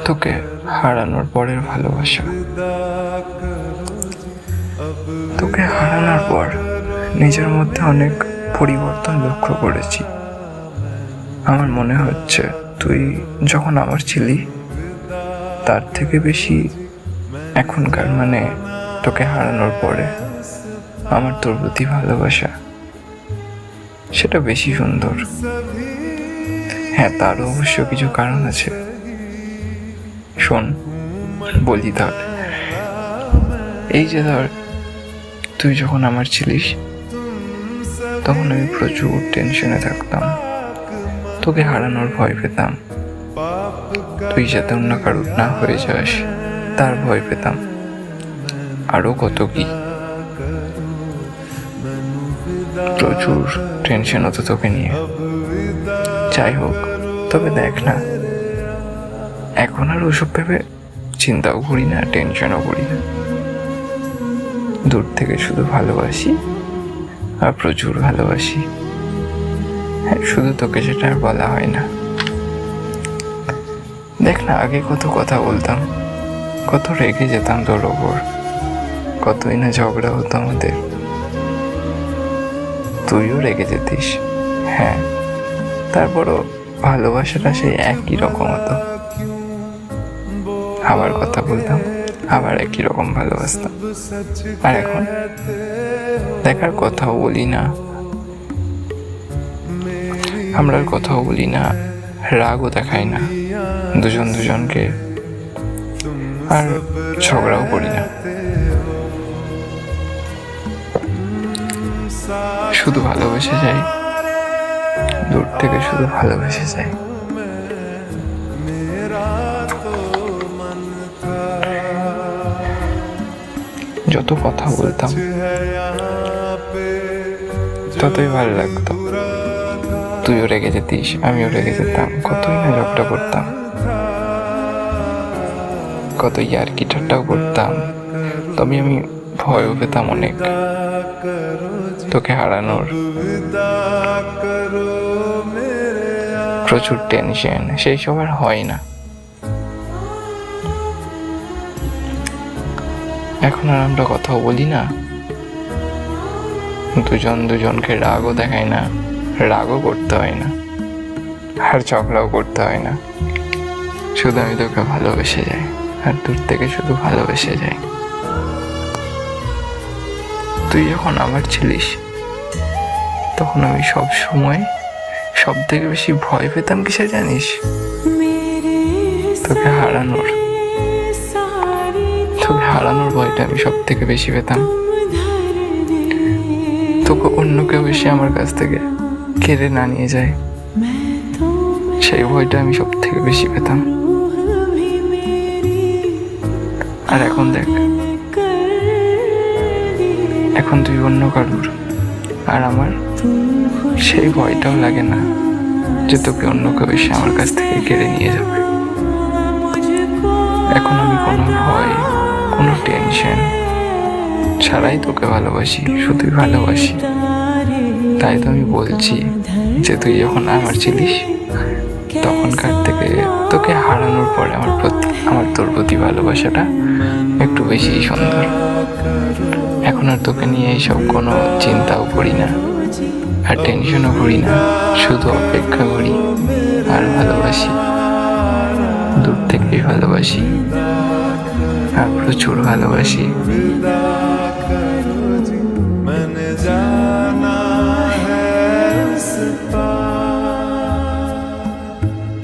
তোকে হারানোর পরের ভালোবাসা। তোকে হারানোর পর নিজের মধ্যে অনেক পরিবর্তন লক্ষ্য করেছি। আমার মনে হচ্ছে তুই যখন আমার ছিলি তার থেকে বেশি এখনকার, তোকে হারানোর পরে আমার তোর প্রতি ভালোবাসা সেটা বেশি সুন্দর। হ্যাঁ, তারও অবশ্য কিছু কারণ আছে। শোন, বলি তাহলে। এই যে ধর, তুই যখন আমার ছিলিস তখন আমি প্রচুর টেনশনে থাকতাম, তোকে হারানোর ভয় পেতাম। তুই যাতে অন্য কারোর না হয়ে যাস তার ভয় পেতাম, আরো কত কি। প্রচুর টেনশন হতো তোকে নিয়ে। যাই হোক, তবে দেখ না, এখন আর ওসব ভেবে চিন্তাও করি না, টেনশনও করি না। দূর থেকে শুধু ভালোবাসি আর প্রচুর ভালোবাসি। হ্যাঁ, শুধু তোকে সেটা আর বলা হয় না। দেখ না, আগে কত কথা বলতাম, কত রেগে যেতাম তোর ওপর, কতই না ঝগড়া হতো আমাদের। তুইও রেগে যেতিস, হ্যাঁ, তারপরও ভালোবাসাটা সেই একই রকম হতো। আবার কথা বলতাম, আবার একই রকম ভালোবাসতাম। আর এখন দেখার কথাও বলি না, আমরা আর কথাও বলি না, রাগও দেখাই না দুজন দুজনকে, আর ঝগড়াও করি না। শুধু ভালোবেসে যাই, দূর থেকে শুধু ভালোবেসে যাই। যত কথা বলতাম ততই ভালো লাগতো। তুইও রেগে যেতিস, আমিও রেগে যেতাম, কতই না ঝগড়া করতাম, কত ইয়ার্কি ঠাট্টাও করতাম। তবে আমি ভয়ও পেতাম অনেক তোকে হারানোর। প্রচুর টেনশন, সেই সব আর হয় না। এখন আর আমরা কথাও বলি না, দুজন দুজনকে রাগও দেখাই না, রাগও করতে হয় না, আর ঝগড়াও করতে হয় না। শুধু আমি তোকে ভালোবেসে যাই, আর দূর থেকে শুধু ভালোবেসে যাই। তুই যখন আমার ছিলিস তখন আমি সব সময় সব থেকে বেশি ভয় পেতাম কিসে জানিস? তোকে হারানোর। তোকে হারানোর ভয়টা আমি সব থেকে বেশি পেতাম। তোকে অন্য কেউ এসে আমার কাছ থেকে কেড়ে না নিয়ে যায়, সেই ভয়টা আমি সব থেকে বেশি পেতাম। আর এখন দেখ, এখন তুই অন্য কারুর, আর আমার সেই ভয়টাও লাগে না যে তোকে অন্য কেউ এসে আমার কাছ থেকে কেড়ে নিয়ে যাবে। এখন আমি কোনো ভয়, কোনো টেনশন ছাড়াই তোকে ভালোবাসি, শুধুই ভালোবাসি। তাই তো আমি বলছি যে তুই যখন আমার ছিলিস তখনকার থেকে তোকে হারানোর পরে আমার তোর প্রতি ভালোবাসাটা একটু বেশি সুন্দর। এখন আর তোকে নিয়ে এইসব কোনো চিন্তাও করি না, আর টেনশনও করি না, শুধু অপেক্ষা করি আর ভালোবাসি। দূর থেকেই ভালোবাসি আর প্রচুর ভালোবাসি।